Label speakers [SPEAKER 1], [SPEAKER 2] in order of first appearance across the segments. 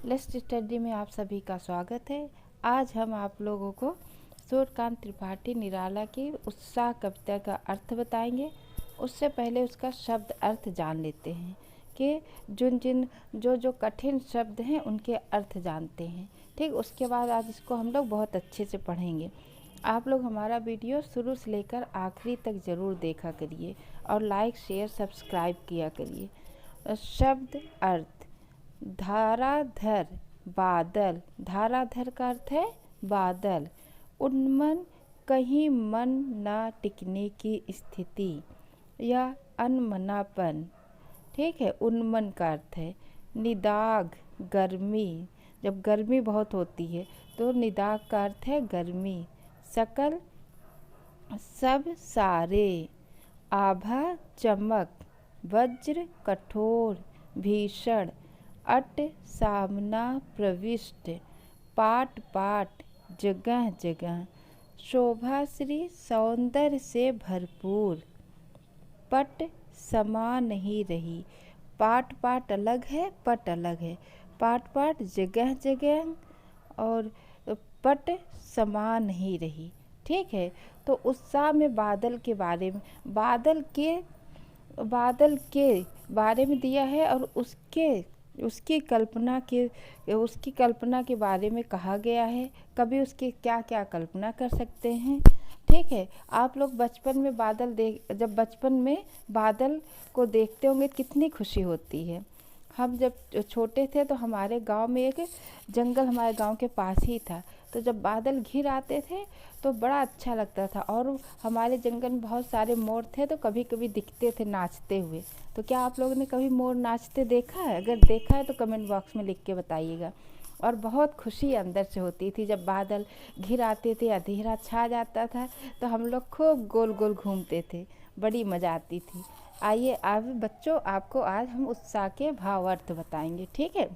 [SPEAKER 1] Let's study में आप सभी का स्वागत है। आज हम आप लोगों को सूर्यकांत त्रिपाठी निराला की उत्साह कविता का अर्थ बताएंगे। उससे पहले उसका शब्द अर्थ जान लेते हैं कि जो कठिन शब्द हैं उनके अर्थ जानते हैं। ठीक, उसके बाद आज इसको हम लोग बहुत अच्छे से पढ़ेंगे। आप लोग हमारा वीडियो शुरू से लेकर आखिरी तक ज़रूर देखा करिए और लाइक शेयर सब्सक्राइब किया करिए। शब्द अर्थ: धाराधर बादल, धाराधर का अर्थ है बादल। उन्मन कहीं मन ना टिकने की स्थिति या अनमनापन। ठीक है, उन्मन का अर्थ है। निदाग गर्मी, जब गर्मी बहुत होती है तो निदाग का अर्थ है गर्मी। सकल सब सारे, आभा चमक, वज्र कठोर भीषण, अट सामना प्रविष्ट, पाट पाट जगह जगह, शोभाश्री सौंदर्य से भरपूर, पट समा नहीं रही। पाट पाट अलग है, पट अलग है। पाट पाट जगह जगह और पट समा नहीं रही। ठीक है, तो उत्साह में बादल के बारे में, बादल के बारे में दिया है और उसकी कल्पना के बारे में कहा गया है। कभी उसकी क्या क्या कल्पना कर सकते हैं। ठीक है, आप लोग बचपन में जब बचपन में बादल को देखते होंगे कितनी खुशी होती है। हम जब छोटे थे तो हमारे गांव में एक जंगल हमारे गांव के पास ही था, तो जब बादल घिर आते थे तो बड़ा अच्छा लगता था। और हमारे जंगल में बहुत सारे मोर थे तो कभी कभी दिखते थे नाचते हुए। तो क्या आप लोगों ने कभी मोर नाचते देखा है? अगर देखा है तो कमेंट बॉक्स में लिख के बताइएगा। और बहुत खुशी अंदर से होती थी जब बादल घिर आते थे, अंधेरा छा जाता था तो हम लोग खूब गोल गोल घूमते थे, बड़ी मज़ा आती थी। आइए अब बच्चों, आपको आज हम उत्साह के भावार्थ बताएंगे। ठीक है,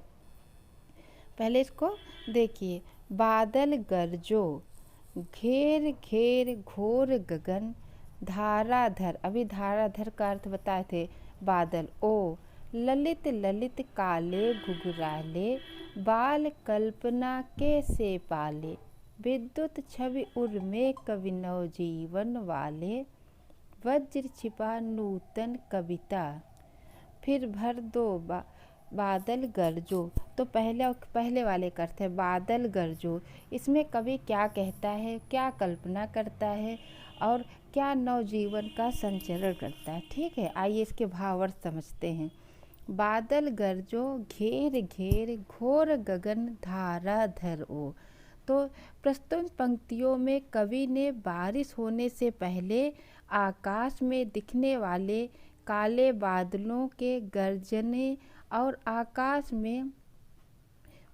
[SPEAKER 1] पहले इसको देखिए। बादल गरजो, घेर घेर घोर गगन, धाराधर, अभी धाराधर का अर्थ बताए थे बादल। ओ ललित ललित काले घुघराले, बाल कल्पना के से पाले, विद्युत छवि उर्मे कवि नवजीवन वाले, वज्र छिपा नूतन कविता, फिर भर दो बादल गरजो। तो पहले वाले का अर्थ है बादल गरजो। इसमें कवि क्या कहता है, क्या कल्पना करता है और क्या नवजीवन का संचरण करता है। ठीक है, आइए इसके भावार्थ समझते हैं। बादल गरजो, घेर घेर घोर गगन, धाराधर ओ। तो प्रस्तुत पंक्तियों में कवि ने बारिश होने से पहले आकाश में दिखने वाले काले बादलों के गरजने और आकाश में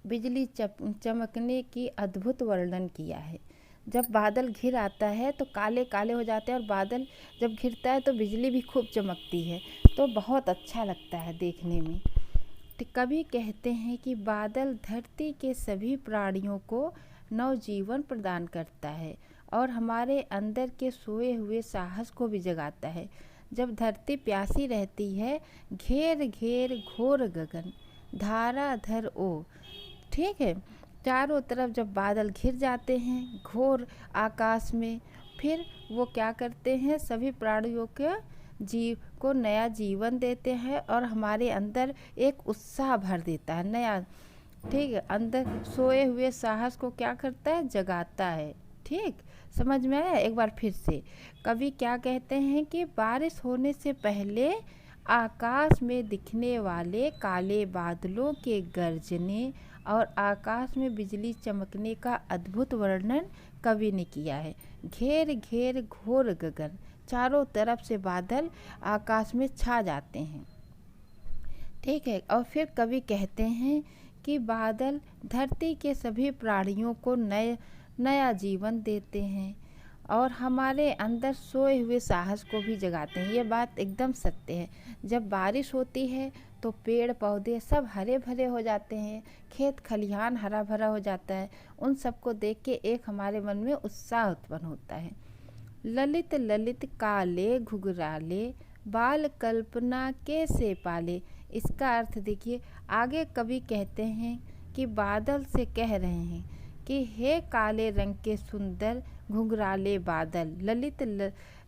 [SPEAKER 1] बिजली चमकने की अद्भुत वर्णन किया है। जब बादल घिर आता है तो काले काले हो जाते हैं और बादल जब घिरता है तो बिजली भी खूब चमकती है, तो बहुत अच्छा लगता है देखने में। तो कवि कहते हैं कि बादल धरती के सभी प्राणियों को नवजीवन प्रदान करता है और हमारे अंदर के सोए हुए साहस को भी जगाता है। जब धरती प्यासी रहती है, घेर घेर घोर गगन, धाराधर ओ। ठीक है, चारों तरफ जब बादल घिर जाते हैं घोर आकाश में, फिर वो क्या करते हैं, सभी प्राणियों के जीव को नया जीवन देते हैं और हमारे अंदर एक उत्साह भर देता है नया। ठीक है, अंदर सोए हुए साहस को क्या करता है, जगाता है। ठीक, समझ में आया? एक बार फिर से कवि क्या कहते हैं कि बारिश होने से पहले आकाश में दिखने वाले काले बादलों के गरजने और आकाश में बिजली चमकने का अद्भुत वर्णन कवि ने किया है। घेर घेर घोर गगन, चारों तरफ से बादल आकाश में छा जाते हैं। ठीक है, और फिर कवि कहते हैं कि बादल धरती के सभी प्राणियों को नया जीवन देते हैं और हमारे अंदर सोए हुए साहस को भी जगाते हैं। ये बात एकदम सत्य है। जब बारिश होती है तो पेड़ पौधे सब हरे भरे हो जाते हैं, खेत खलिहान हरा भरा हो जाता है। उन सबको देख के एक हमारे मन में उत्साह उत्पन्न होता है। ललित ललित काले घुघराले, बाल कल्पना के से पाले। इसका अर्थ देखिए, आगे कवि कहते हैं कि बादल से कह रहे हैं कि हे काले रंग के सुंदर घुंघराले बादल,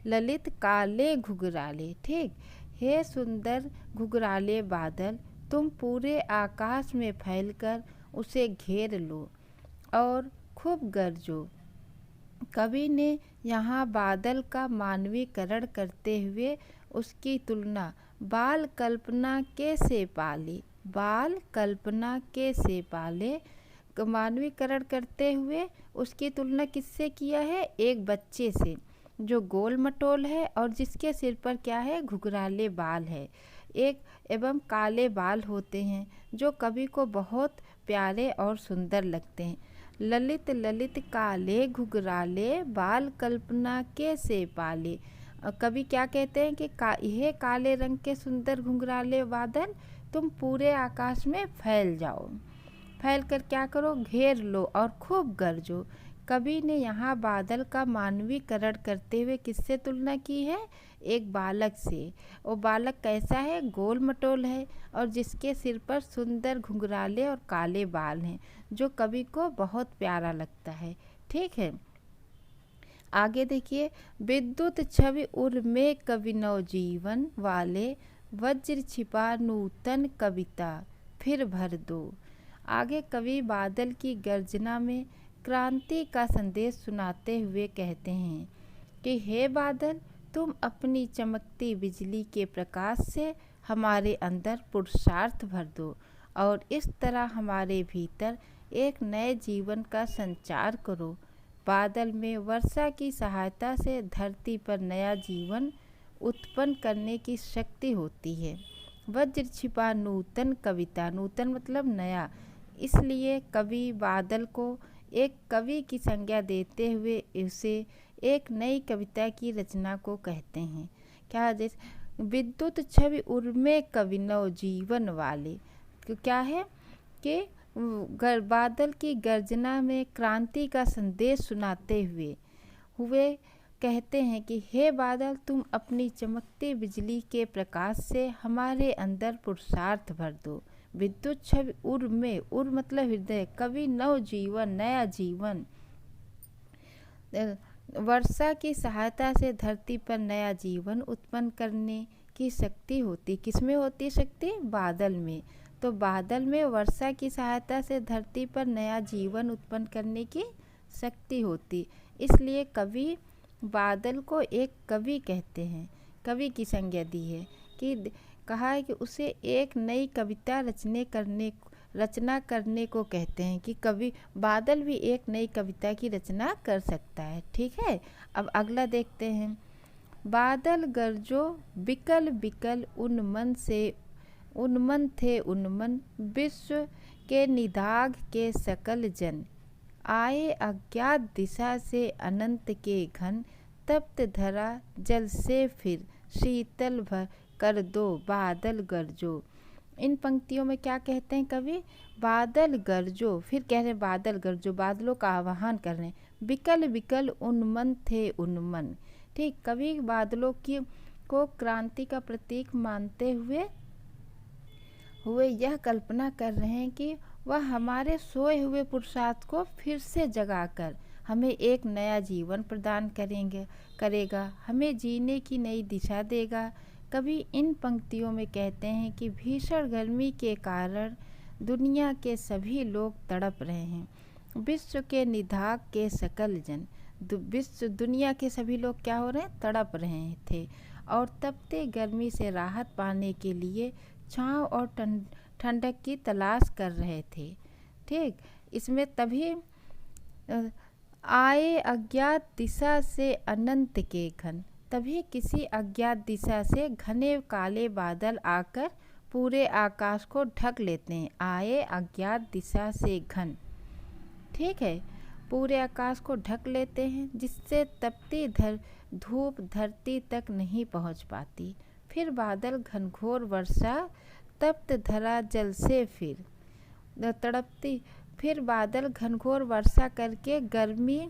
[SPEAKER 1] ललित काले घुंघराले। ठीक, हे सुंदर घुंघराले बादल, तुम पूरे आकाश में फैलकर उसे घेर लो और खूब गरजो। कवि ने यहाँ बादल का मानवीकरण करते हुए उसकी तुलना बाल कल्पना के से पाले, बाल कल्पना के से पाले, मानवीकरण करते हुए उसकी तुलना किससे किया है? एक बच्चे से जो गोल मटोल है और जिसके सिर पर क्या है? घुघराले बाल है, एक एवं काले बाल होते हैं जो कवि को बहुत प्यारे और सुंदर लगते हैं। ललित ललित काले घुघराले बाल कल्पना के से पाले। कवि क्या कहते हैं कि यह काले रंग के सुंदर घुंघराले बादल, तुम पूरे आकाश में फैल जाओ, फैल कर क्या करो? घेर लो और खूब गरजो। कवि ने यहाँ बादल का मानवीकरण करते हुए किससे तुलना की है? एक बालक से। वो बालक कैसा है? गोल मटोल है और जिसके सिर पर सुंदर घुंघराले और काले बाल हैं, जो कवि को बहुत प्यारा लगता है। ठीक है, आगे देखिए, विद्युत छवि उर में कवि नवजीवन वाले, वज्र छिपा नूतन कविता फिर भर दो। आगे कवि बादल की गर्जना में क्रांति का संदेश सुनाते हुए कहते हैं कि हे बादल, तुम अपनी चमकती बिजली के प्रकाश से हमारे अंदर पुरुषार्थ भर दो और इस तरह हमारे भीतर एक नए जीवन का संचार करो। बादल में वर्षा की सहायता से धरती पर नया जीवन उत्पन्न करने की शक्ति होती है। वज्र छिपा नूतन कविता, नूतन मतलब नया, इसलिए कवि बादल को एक कवि की संज्ञा देते हुए उसे एक नई कविता की रचना को कहते हैं। क्या? जैसे विद्युत छवि उर्मे कवि नवजीवन वाले, क्या है कि बादल की गर्जना में क्रांति का संदेश सुनाते हुए कहते हैं कि हे बादल, तुम अपनी चमकती बिजली के प्रकाश से हमारे अंदर पुरुषार्थ भर दो। विद्युत छवि उर में, उर मतलब हृदय, कवि नव जीवन, नया जीवन, वर्षा की सहायता से धरती पर नया जीवन उत्पन्न करने की शक्ति होती। किसमें होती शक्ति? बादल में। तो बादल में वर्षा की सहायता से धरती पर नया जीवन उत्पन्न करने की शक्ति होती, इसलिए कवि बादल को एक कवि कहते हैं, कवि की संज्ञा दी है कि कहा है कि उसे एक नई कविता रचना करने को कहते हैं कि कवि बादल भी एक नई कविता की रचना कर सकता है। ठीक है, अब अगला देखते हैं। बादल गरजो बिकल बिकल उन्मन थे उन्मन, विश्व के निदाघ के सकल जन, आए अज्ञात दिशा से अनंत के घन, तप्त धरा जल से फिर शीतल भर कर दो बादल गरजो। इन पंक्तियों में क्या कहते हैं कवि? बादल गरजो, फिर कह रहे बादल गरजो, बादलों का आह्वान कर रहे हैं। बिकल बिकल उन्मन थे उन्मन, ठीक, कवि बादलों की को क्रांति का प्रतीक मानते हुए यह कल्पना कर रहे हैं कि वह हमारे सोए हुए पुरुषार्थ को फिर से जगाकर हमें एक नया जीवन प्रदान करेगा, हमें जीने की नई दिशा देगा। कवि इन पंक्तियों में कहते हैं कि भीषण गर्मी के कारण दुनिया के सभी लोग तड़प रहे हैं। विश्व के निदाघ के सकल जन, दुनिया के सभी लोग क्या हो रहे हैं? तड़प रहे थे और तपते गर्मी से राहत पाने के लिए छांव और ठंडक की तलाश कर रहे थे। ठीक, इसमें तभी आए अज्ञात दिशा से अनंत के घन, तभी किसी अज्ञात दिशा से घने काले बादल आकर पूरे आकाश को ढक लेते हैं। आए अज्ञात दिशा से घन, ठीक है, पूरे आकाश को ढक लेते हैं, जिससे तपती धूप धरती तक नहीं पहुंच पाती। फिर बादल घनघोर वर्षा तप्त धरा जल से फिर तड़पती, फिर बादल घनघोर वर्षा करके गर्मी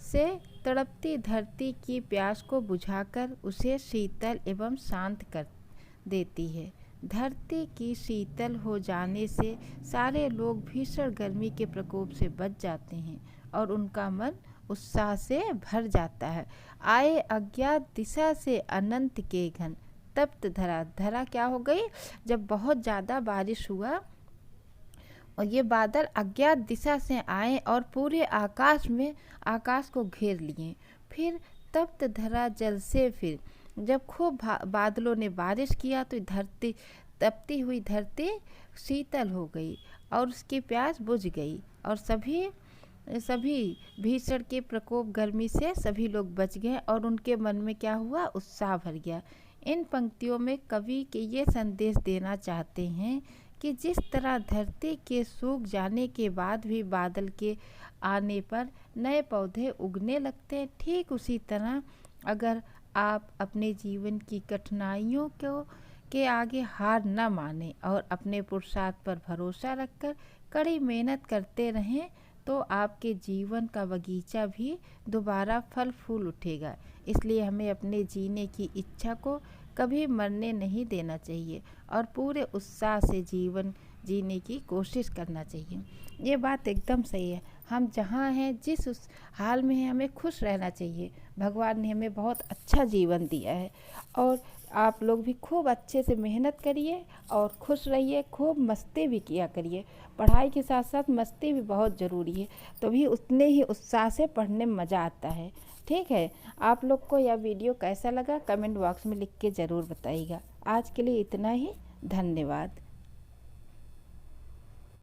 [SPEAKER 1] से तड़पती धरती की प्यास को बुझाकर उसे शीतल एवं शांत कर देती है। धरती की शीतल हो जाने से सारे लोग भीषण गर्मी के प्रकोप से बच जाते हैं और उनका मन उत्साह से भर जाता है। आए अज्ञात दिशा से अनंत के घन, तप्त धरा। धरा क्या हो गई? जब बहुत ज़्यादा बारिश हुआ और ये बादल अज्ञात दिशा से आए और पूरे आकाश को घेर लिए। फिर तप्त धरा जल से, फिर जब खूब बादलों ने बारिश किया तो तपती हुई धरती शीतल हो गई और उसकी प्यास बुझ गई और सभी भीषण के प्रकोप गर्मी से सभी लोग बच गए और उनके मन में क्या हुआ? उत्साह भर गया। इन पंक्तियों में कवि के ये संदेश देना चाहते हैं कि जिस तरह धरती के सूख जाने के बाद भी बादल के आने पर नए पौधे उगने लगते हैं, ठीक उसी तरह अगर आप अपने जीवन की कठिनाइयों के आगे हार न माने और अपने पुरुषार्थ पर भरोसा रखकर कड़ी मेहनत करते रहें तो आपके जीवन का बगीचा भी दोबारा फल फूल उठेगा। इसलिए हमें अपने जीने की इच्छा को कभी मरने नहीं देना चाहिए और पूरे उत्साह से जीवन जीने की कोशिश करना चाहिए। ये बात एकदम सही है। हम जहाँ हैं, जिस उस हाल में हैं, हमें खुश रहना चाहिए। भगवान ने हमें बहुत अच्छा जीवन दिया है और आप लोग भी खूब अच्छे से मेहनत करिए और खुश रहिए, खूब मस्ती भी किया करिए। पढ़ाई के साथ साथ मस्ती भी बहुत ज़रूरी है, तभी उतने ही उत्साह से पढ़ने में मज़ा आता है। ठीक है, आप लोग को यह वीडियो कैसा लगा कमेंट बॉक्स में लिख के ज़रूर बताइएगा। आज के लिए इतना ही, धन्यवाद।